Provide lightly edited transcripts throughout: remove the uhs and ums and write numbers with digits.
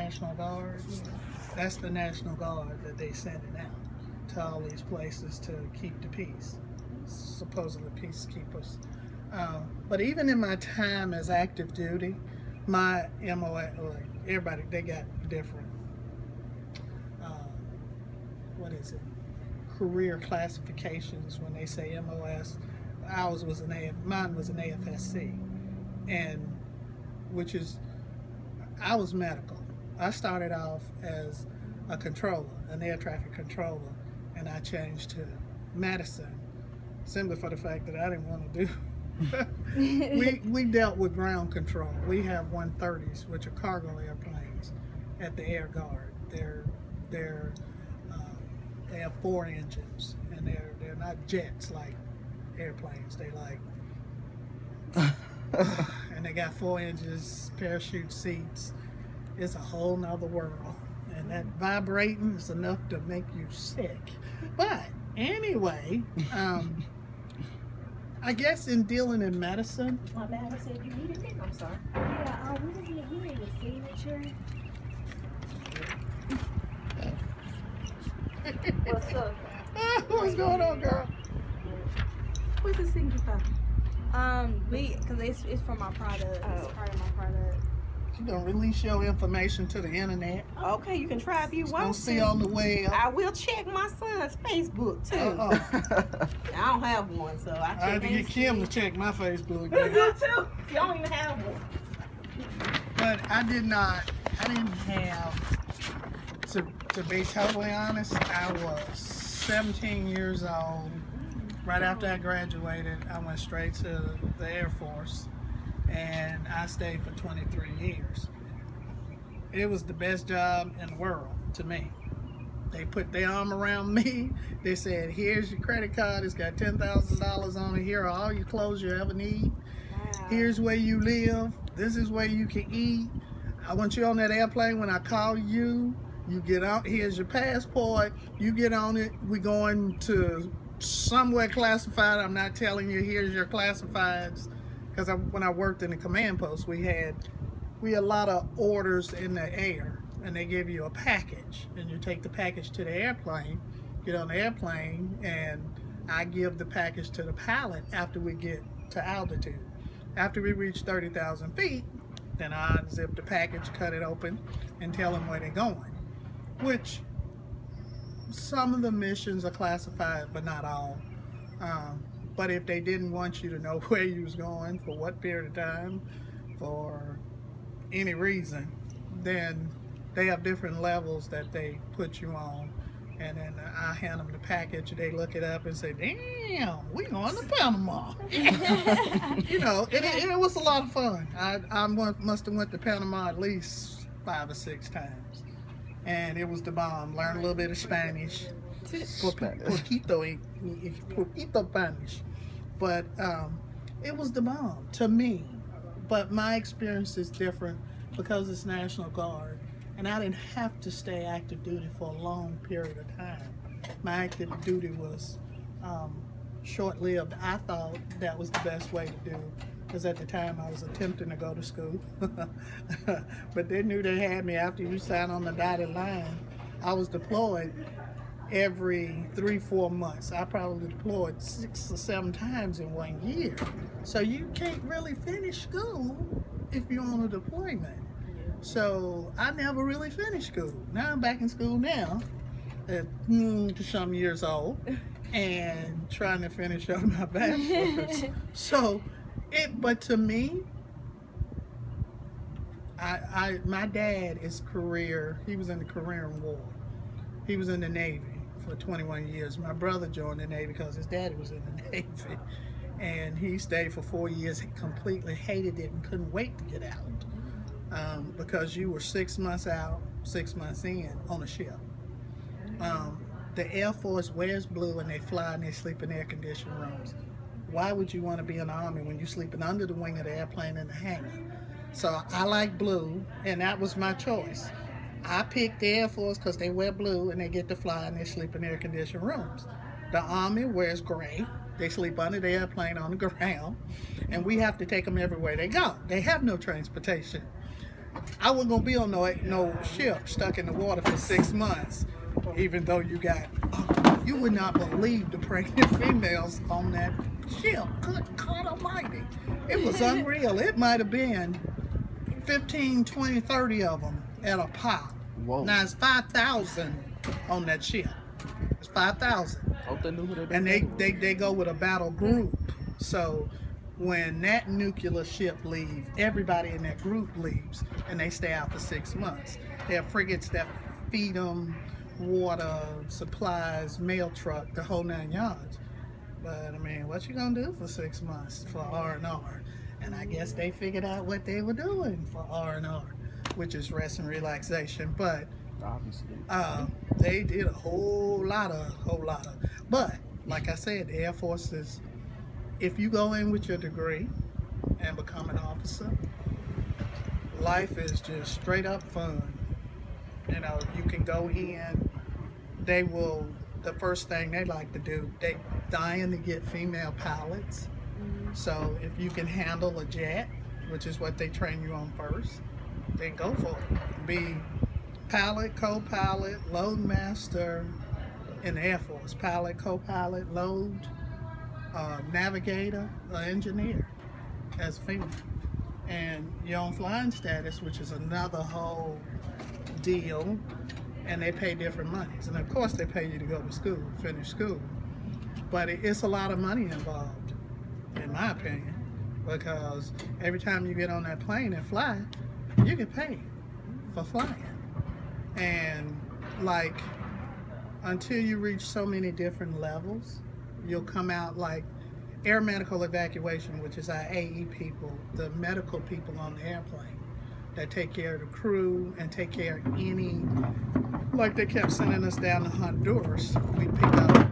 National Guard. That's the National Guard that they sending out to all these places to keep the peace, supposedly peacekeepers. But even in my time as active duty, my MOS, like everybody, they got different, what is it, career classifications when they say MOS. Ours was mine was an AFSC, and which is, I was medical. I started off as a controller, an air traffic controller, and I changed to medicine simply for the fact that I didn't want to do. we dealt with ground control. We have 130s, which are cargo airplanes, at the Air Guard. They have 4 engines, and they're not jets like airplanes. They like, and they got 4 engines, parachute seats. It's a whole nother world, and that vibrating is enough to make you sick. But anyway, I guess in dealing in medicine. My bad, I said you needed it. I'm sorry. Yeah, we need a signature. What's up? What's going on, girl? What's the signature for? Because it's for my product. Oh. It's part of my product. You gonna release your information to the internet? Okay, you can try if you want Don't to. see on the web. I will check my son's Facebook too. I don't have one, so I check. I had to get Kim to check my Facebook. You do too. You don't even have one. But I didn't have, to be totally honest, I was 17 years old. Right after I graduated, I went straight to the Air Force, and I stayed for 23 years. It was the best job in the world to me. They put their arm around me. They said, here's your credit card. It's got $10,000 on it. Here are all your clothes you ever need. Wow. Here's where you live. This is where you can eat. I want you on that airplane. When I call you, you get on. Here's your passport. You get on it. We're going to somewhere classified. I'm not telling you, here's your classifieds. Because when I worked in the command post, we had a lot of orders in the air, and they give you a package, and you take the package to the airplane, get on the airplane, and I give the package to the pilot after we get to altitude. After we reach 30,000 feet, then I zip the package, cut it open, and tell them where they're going. Which some of the missions are classified, but not all. But if they didn't want you to know where you was going, for what period of time, for any reason, then they have different levels that they put you on. And then I hand them the package, they look it up and say, damn, we going to Panama. You know, it was a lot of fun. I must have went to Panama at least 5 or 6 times. And it was the bomb. Learned a little bit of Spanish. Poquito Spanish. But it was the bomb to me. But my experience is different because it's National Guard. And I didn't have to stay active duty for a long period of time. My active duty was short-lived. I thought that was the best way to do, because at the time I was attempting to go to school. But they knew they had me after you signed on the dotted line. I was deployed every 3-4 months. I probably deployed 6 or 7 times in 1 year. So you can't really finish school if you're on a deployment. So I never really finished school. Now I'm back in school now at some years old and trying to finish up my bachelor's. So but to me, my dad is career, he was in the Korean War. He was in the Navy for 21 years. My brother joined the Navy because his daddy was in the Navy. And he stayed for 4 years, he completely hated it and couldn't wait to get out. Because you were 6 months out, 6 months in on a ship. The Air Force wears blue and they fly and they sleep in air-conditioned rooms. Why would you want to be in the Army when you're sleeping under the wing of the airplane in the hangar? So I like blue, and that was my choice. I picked the Air Force because they wear blue and they get to fly and they sleep in air-conditioned rooms. The Army wears gray. They sleep under the airplane on the ground, and we have to take them everywhere they go. They have no transportation. I wasn't gonna be on no ship stuck in the water for 6 months, even though you got. You would not believe the pregnant females on that ship. Good God Almighty, it was unreal. It might have been 15, 20, 30 of them at a pop. Whoa. Now it's 5,000 on that ship. It's 5,000. Hope they knew who And they go with a battle group. So when that nuclear ship leaves, everybody in that group leaves, and they stay out for 6 months. They have frigates that feed them water, supplies, mail truck, the whole 9 yards. But I mean, what you gonna do for 6 months for R&R? And I guess they figured out what they were doing for R&R, which is rest and relaxation. But obviously, they did a whole lot of. But like I said, the Air Force is, if you go in with your degree and become an officer, life is just straight up fun. You know, you can go in, they will, the first thing they like to do, they dying to get female pilots. So if you can handle a jet, which is what they train you on first, then go for it. Be pilot, co-pilot, load master in the Air Force. Pilot, co-pilot, load, navigator, engineer as a female. And you're on flying status, which is another whole deal, and they pay different monies. And of course they pay you to go to school, finish school. But it's a lot of money involved, in my opinion, because every time you get on that plane and fly, you get paid for flying. And like, until you reach so many different levels, you'll come out like air medical evacuation, which is our AE people, the medical people on the airplane that take care of the crew and take care of any, like they kept sending us down to Honduras. We pick up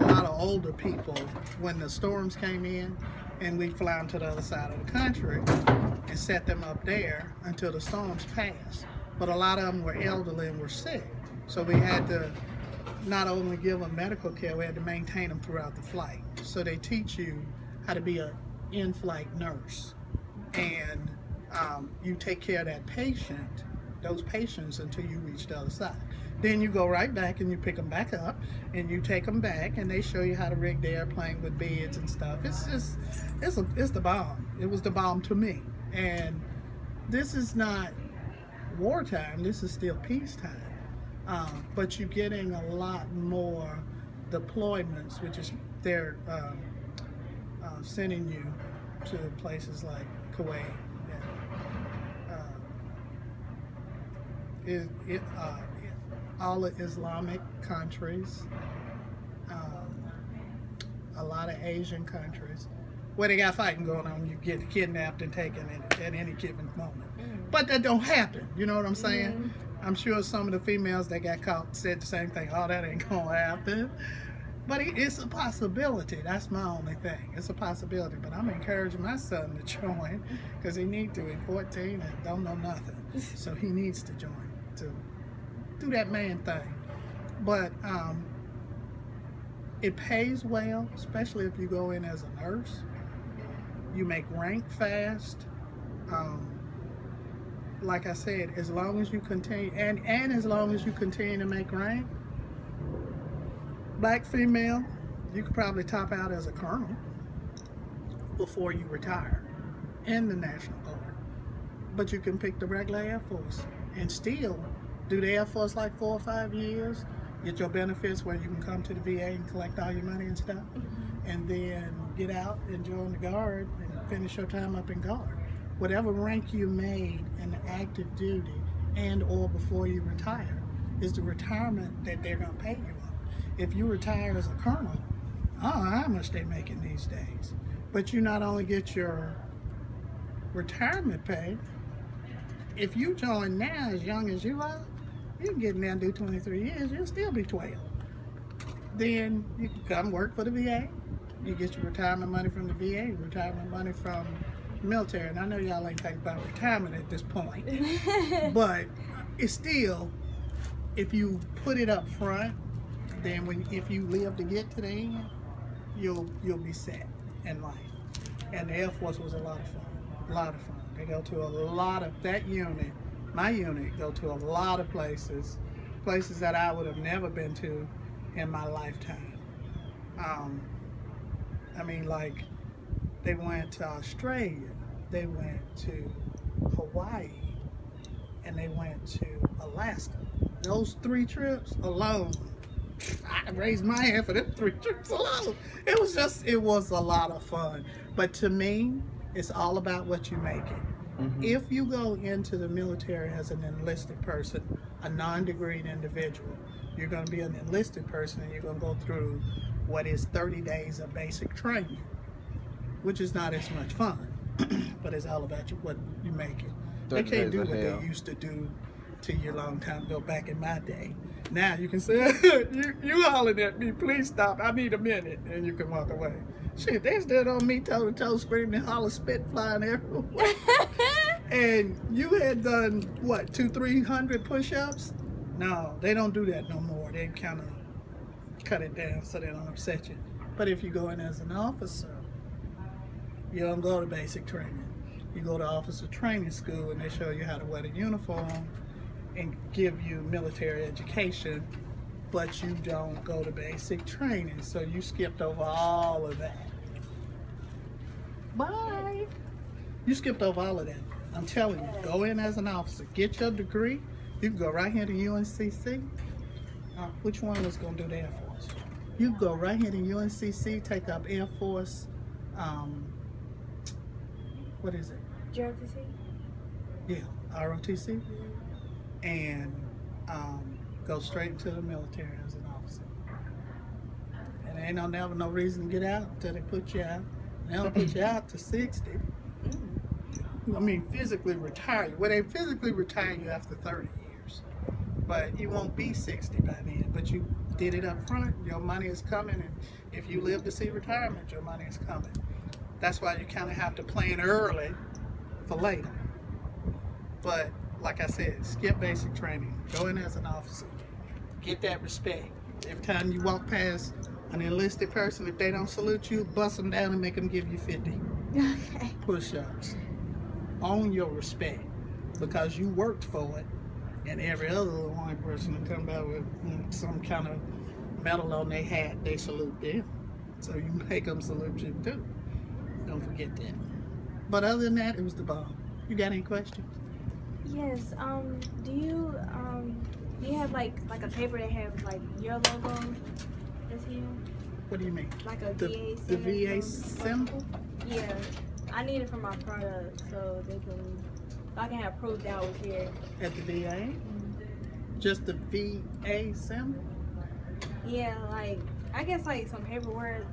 a lot of older people when the storms came in, and we fly them to the other side of the country and set them up there until the storms passed. But a lot of them were elderly and were sick. So we had to not only give them medical care, we had to maintain them throughout the flight. So they teach you how to be an in-flight nurse. And you take care of that patient, those patients, until you reach the other side. Then you go right back and you pick them back up and you take them back, and they show you how to rig the airplane with beds and stuff. It's just, it's the bomb. It was the bomb to me. And this is not wartime, this is still peacetime. But you're getting a lot more deployments, which is they're sending you to places like Kuwait, all the Islamic countries, a lot of Asian countries, where they got fighting going on. You get kidnapped and taken at any given moment. But that don't happen, you know what I'm saying? I'm sure some of the females that got caught said the same thing. Oh, that ain't gonna happen. But it's a possibility. That's my only thing. It's a possibility. But I'm encouraging my son to join, because he needs to. He's 14 and don't know nothing. So he needs to join to do that man thing. But it pays well, especially if you go in as a nurse. You make rank fast. Like I said, as long as you continue, and as long as you continue to make rank, black female, you could probably top out as a colonel before you retire in the National Guard. But you can pick the regular Air Force and still do the Air Force like 4 or 5 years, get your benefits where you can come to the VA and collect all your money and stuff, and then get out and join the Guard and finish your time up in Guard. Whatever rank you made in the active duty and or before you retire is the retirement that they're going to pay you on. If you retire as a colonel, I don't know how much they're making these days. But you not only get your retirement pay, if you join now as young as you are, you can get in there and do 23 years, you'll still be 12. Then you can come work for the VA. You get your retirement money from the VA, retirement money from military. And I know y'all ain't thinking about retirement at this point, but it's still, if you put it up front, then if you live to get to the end, you'll be set in life. And the Air Force was a lot of fun, They go to a lot of, that unit, my unit, go to a lot of places that I would have never been to in my lifetime. I mean, like, they went to Australia, they went to Hawaii, and they went to Alaska. Those 3 trips alone, I raised my hand for them 3 trips alone. It was a lot of fun. But to me, it's all about what you make it. If you go into the military as an enlisted person, a non-degreed individual, you're going to be an enlisted person and you're going to go through what is 30 days of basic training, which is not as much fun, but it's all about what you make it. They can't do what they used to do to you a long time ago back in my day. Now you can say, you hollering at me, please stop, I need a minute, and you can walk away. Shit, they stood on me toe to toe, screaming and holler, spit flying everywhere. And you had done, what, 200-300 push-ups? No, they don't do that no more. They kind of cut it down so they don't upset you. But if you go in as an officer, you don't go to basic training. You go to officer training school and they show you how to wear the uniform and give you military education, but you don't go to basic training. So you skipped over all of that. Bye. You skipped over all of that. I'm telling you, go in as an officer, get your degree. You can go right here to UNCC. Which one was going to do the Air Force? You can go right here to UNCC, take up Air Force, what is it? ROTC? Yeah, ROTC. And go straight into the military as an officer. And there ain't never no reason to get out until they put you out. They don't put you out to 60. I mean, physically retire you. Well, they physically retire you after 30 years. But you won't be 60 by then. But you did it up front. Your money is coming. And if you live to see retirement, your money is coming. That's why you kind of have to plan early for later. But like I said, skip basic training. Go in as an officer. Get that respect. Every time you walk past an enlisted person, if they don't salute you, bust them down and make them give you 50 push-ups. Own your respect because you worked for it, and every other white person that come by with some kind of medal on their hat, they salute them. So you make them salute you too. Don't forget that. But other than that, it was the bomb. You got any questions? Yes. Do you have like a paper that has like your logo that's here? What do you mean? Like a the VA the VA symbol? Yeah. I need it for my product so I can have proof that I was here. At the VA? Just the VA symbol? Yeah, like I guess like some paperwork.